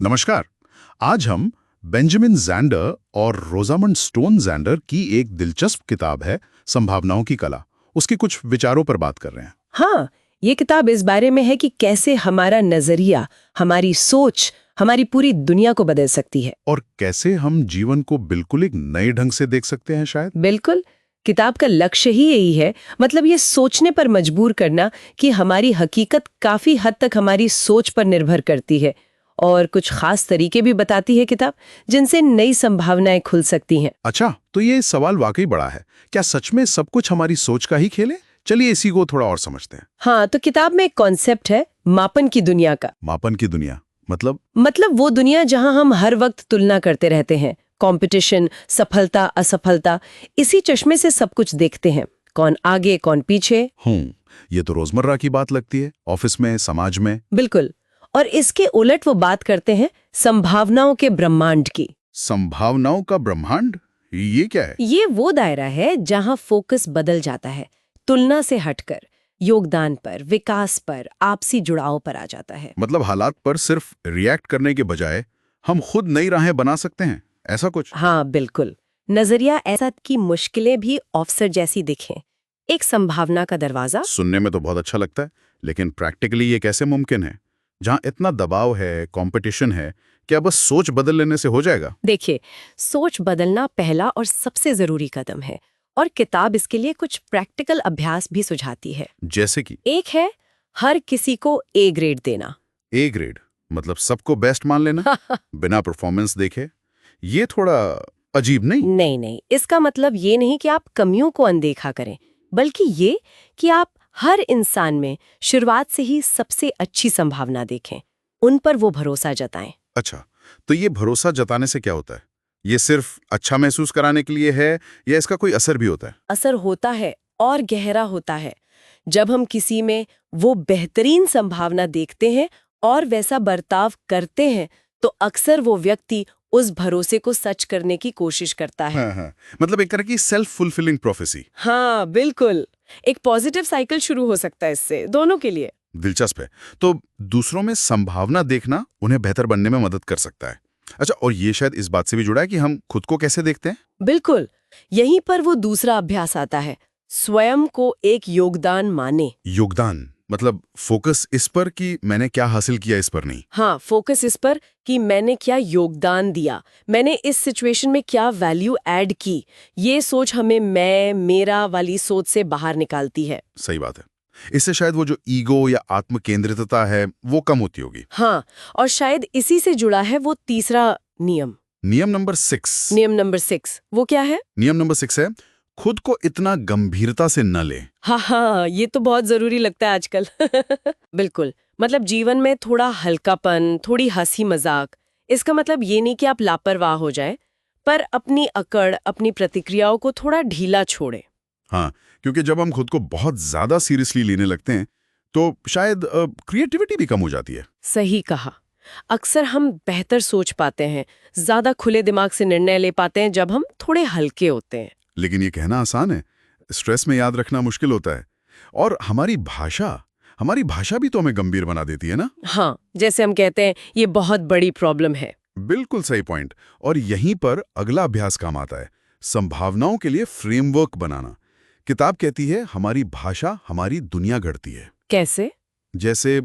नमस्कार। आज हम बेंजामिन जैंडर और रोजामंड स्टोन जैंडर की एक दिलचस्प किताब है संभावनाओं की कला, उसके कुछ विचारों पर बात कर रहे हैं। हाँ, ये किताब इस बारे में है कि कैसे हमारा नजरिया, हमारी सोच, हमारी पूरी दुनिया को बदल सकती है। और कैसे हम जीवन को बिल्कुल एक नए ढंग से देख सकते हैं शायद। बिल्कुल, किताब का लक्ष्य ही यही है, मतलब ये सोचने पर मजबूर करना कि हमारी हकीकत काफी हद तक हमारी सोच पर निर्भर करती है। और कुछ खास तरीके भी बताती है किताब, जिनसे नई संभावनाएं खुल सकती हैं। अच्छा, तो ये सवाल वाकई बड़ा है। क्या सच में सब कुछ हमारी सोच का ही खेल है? चलिए इसी को थोड़ा और समझते हैं। हाँ, तो किताब में एक कॉन्सेप्ट है मापन की दुनिया का। मापन की दुनिया मतलब वो दुनिया जहां हम हर वक्त तुलना करते रहते हैं, कंपटीशन, सफलता, असफलता, इसी चश्मे से सब कुछ देखते हैं, कौन आगे कौन पीछे। ये तो रोजमर्रा की बात लगती है, ऑफिस में, समाज में। बिल्कुल। और इसके उलट वो बात करते हैं संभावनाओं के ब्रह्मांड की। संभावनाओं का ब्रह्मांड, ये क्या है? ये वो दायरा है जहां फोकस बदल जाता है, तुलना से हटकर योगदान पर, विकास पर, आपसी जुड़ाव पर आ जाता है। मतलब हालात पर सिर्फ रिएक्ट करने के बजाय हम खुद नई राहें बना सकते हैं, ऐसा कुछ? हाँ बिल्कुल। नजरिया ऐसा कि मुश्किलें भी अवसर जैसी दिखें, एक संभावना का दरवाजा। सुनने में तो बहुत अच्छा लगता है, लेकिन प्रैक्टिकली ये कैसे मुमकिन है जहां इतना दबाव है, कंपटीशन है? क्या बस सोच बदल लेने से हो जाएगा? देखिए, सोच बदलना पहला और सबसे जरूरी कदम है, और किताब इसके लिए कुछ प्रैक्टिकल अभ्यास भी सुझाती है। जैसे कि? एक है हर किसी को ए ग्रेड देना। ए ग्रेड मतलब सबको बेस्ट मान लेना बिना परफॉर्मेंस देखे? ये थोड़ा अजीब नहीं? नहीं नहीं, इसका मतलब ये नहीं कि आप कमियों को अनदेखा करें, बल्कि ये कि आप हर इंसान में शुरुआत से ही सबसे अच्छी संभावना देखें, उन पर वो भरोसा जताएं। अच्छा, तो ये भरोसा जताने से क्या होता है? ये सिर्फ अच्छा महसूस कराने के लिए है या इसका कोई असर भी होता है? असर होता है, और गहरा होता है। जब हम किसी में वो बेहतरीन संभावना देखते हैं और वैसा बर्ताव करते हैं, तो अक्सर वो व्यक्ति उस भरोसे को सच करने की कोशिश करता है। हाँ। मतलब एक तरह की सेल्फ फुलफिलिंग प्रोफेसी। हाँ बिल्कुल, एक पॉजिटिव साइकिल शुरू हो सकता है इससे, दोनों के लिए। दिलचस्प है। तो दूसरों में संभावना देखना उन्हें बेहतर बनने में मदद कर सकता है। अच्छा, और ये शायद इस बात से भी जुड़ा है कि हम खुद को कैसे देखते हैं? बिल्कुल, यहीं पर वो दूसरा अभ्यास आता है, स्वयं को एक योगदान माने। योगदान मतलब फोकस इस पर कि मैंने क्या हासिल किया, इस पर नहीं। हाँ, फोकस इस पर कि मैंने क्या योगदान दिया, मैंने इस सिचुएशन में क्या वैल्यू ऐड की। ये सोच हमें मैं मेरा वाली सोच से बाहर निकालती है। सही बात है। इससे शायद वो जो ईगो या आत्म केंद्रितता है वो कम होती होगी। हाँ, और शायद इसी से जुड़ा है वो तीसरा नियम। नियम नंबर 6। नियम नंबर 6 वो क्या है? नियम नंबर 6 है खुद को इतना गंभीरता से न ले। हाँ, ये तो बहुत जरूरी लगता है आजकल। बिल्कुल, मतलब जीवन में थोड़ा हल्कापन, थोड़ी हंसी मजाक। इसका मतलब ये नहीं कि आप लापरवाह हो जाएं, पर अपनी अकड़, अपनी प्रतिक्रियाओं को थोड़ा ढीला छोड़ें। हाँ, क्योंकि जब हम खुद को बहुत ज्यादा सीरियसली लेने लगते हैं तो शायद क्रिएटिविटी भी कम हो जाती है। सही कहा। अक्सर हम बेहतर सोच पाते हैं, ज्यादा खुले दिमाग से निर्णय ले पाते हैं जब हम थोड़े हल्के होते हैं। लेकिन ये कहना आसान है, स्ट्रेस में याद रखना मुश्किल होता है। और हमारी भाषा भी तो हमें गंभीर बना देती है ना? हाँ, जैसे हम कहते हैं ये बहुत बड़ी प्रॉब्लम है। बिल्कुल सही पॉइंट। और यहीं पर अगला अभ्यास काम आता है, संभावनाओं के लिए फ्रेमवर्क बनाना। किताब कहती है हमारी भाषा हमारी दुनिया गढ़ती है। कैसे? जैसे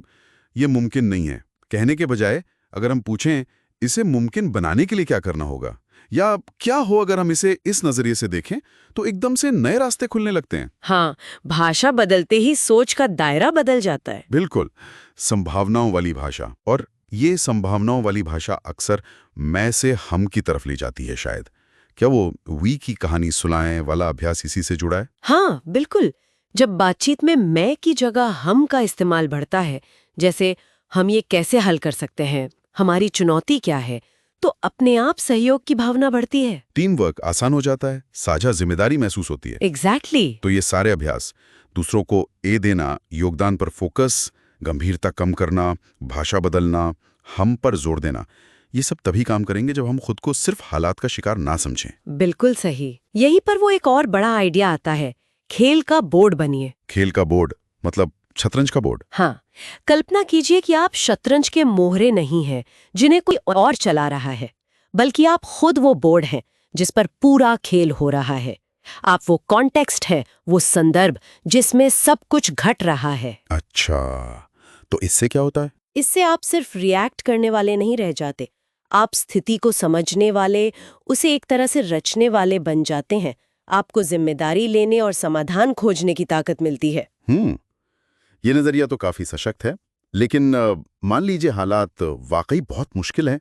ये मुमकिन नहीं है कहने के बजाय अगर हम पूछें इसे मुमकिन बनाने के लिए क्या करना होगा, या क्या हो अगर हम इसे इस नजरिए से देखें, तो एकदम से नए रास्ते खुलने लगते हैं। हाँ, भाषा बदलते ही सोच का दायरा बदल जाता है। बिल्कुल, संभावनाओं वाली भाषा। और ये संभावनाओं वाली भाषा अक्सर मैं से हम की तरफ ले जाती है शायद। क्या वो वी की कहानी सुनाएं वाला अभ्यास इसी से जुड़ा है? हाँ बिल्कुल, जब बातचीत में मैं की जगह हम का इस्तेमाल बढ़ता है, जैसे हम ये कैसे हल कर सकते हैं, हमारी चुनौती क्या है, तो अपने आप सहयोग की भावना बढ़ती है। टीम वर्क आसान हो जाता है, साझा जिम्मेदारी महसूस होती है। एग्जैक्टली। तो ये सारे अभ्यास, दूसरों को ए देना, योगदान पर फोकस, गंभीरता कम करना, भाषा बदलना, हम पर जोर देना, ये सब तभी काम करेंगे जब हम खुद को सिर्फ हालात का शिकार ना समझें। बिल्कुल सही। यहीं पर वो एक और बड़ा आइडिया आता है, खेल का बोर्ड बनिए। खेल का बोर्ड मतलब शतरंज का बोर्ड? हाँ, कल्पना कीजिए कि आप शतरंज के मोहरे नहीं हैं जिन्हें कोई और चला रहा है, बल्कि आप खुद वो बोर्ड हैं जिस पर पूरा खेल हो रहा है। आप वो कॉन्टेक्स्ट है, वो संदर्भ जिसमें सब कुछ घट रहा है। अच्छा, तो इससे क्या होता है? इससे आप सिर्फ रिएक्ट करने वाले नहीं रह जाते, आप स्थिति को समझने वाले, उसे एक तरह से रचने वाले बन जाते हैं। आपको जिम्मेदारी लेने और समाधान खोजने की ताकत मिलती है। ये नजरिया तो काफी सशक्त है, लेकिन मान लीजिए हालात वाकई बहुत मुश्किल हैं,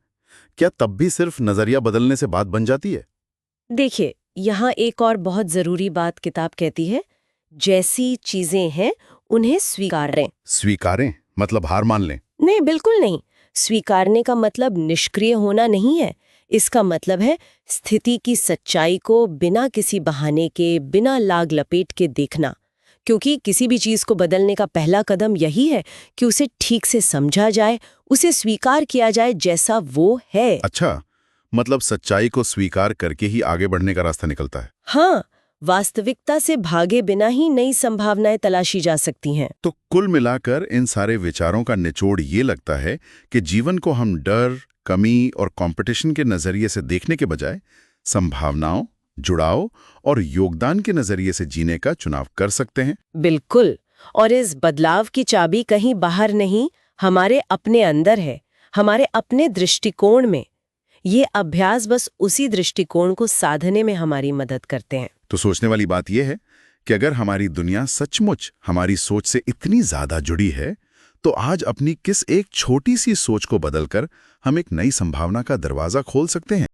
क्या तब भी सिर्फ नजरिया बदलने से बात बन जाती है? देखिए, यहाँ एक और बहुत जरूरी बात किताब कहती है, जैसी चीजें हैं उन्हें स्वीकारें। स्वीकारें मतलब हार मान लें? नहीं, बिल्कुल नहीं। स्वीकारने का मतलब निष्क्रिय होना नहीं है। इसका मतलब है स्थिति की सच्चाई को बिना किसी बहाने के, बिना लाग लपेट के देखना। क्योंकि किसी भी चीज को बदलने का पहला कदम यही है कि उसे ठीक से समझा जाए, उसे स्वीकार किया जाए जैसा वो है। अच्छा, मतलब सच्चाई को स्वीकार करके ही आगे बढ़ने का रास्ता निकलता है। हाँ, वास्तविकता से भागे बिना ही नई संभावनाएं तलाशी जा सकती हैं। तो कुल मिलाकर इन सारे विचारों का निचोड़ ये लगता है कि जीवन को हम डर, कमी और कंपटीशन के नजरिए से देखने के बजाय संभावनाओं, जुड़ाव और योगदान के नजरिए से जीने का चुनाव कर सकते हैं। बिल्कुल। और इस बदलाव की चाबी कहीं बाहर नहीं, हमारे अपने अंदर है, हमारे अपने दृष्टिकोण में। ये अभ्यास बस उसी दृष्टिकोण को साधने में हमारी मदद करते हैं। तो सोचने वाली बात यह है कि अगर हमारी दुनिया सचमुच हमारी सोच से इतनी ज्यादा जुड़ी है, तो आज अपनी किस एक छोटी सी सोच को बदलकर हम एक नई संभावना का दरवाजा खोल सकते हैं।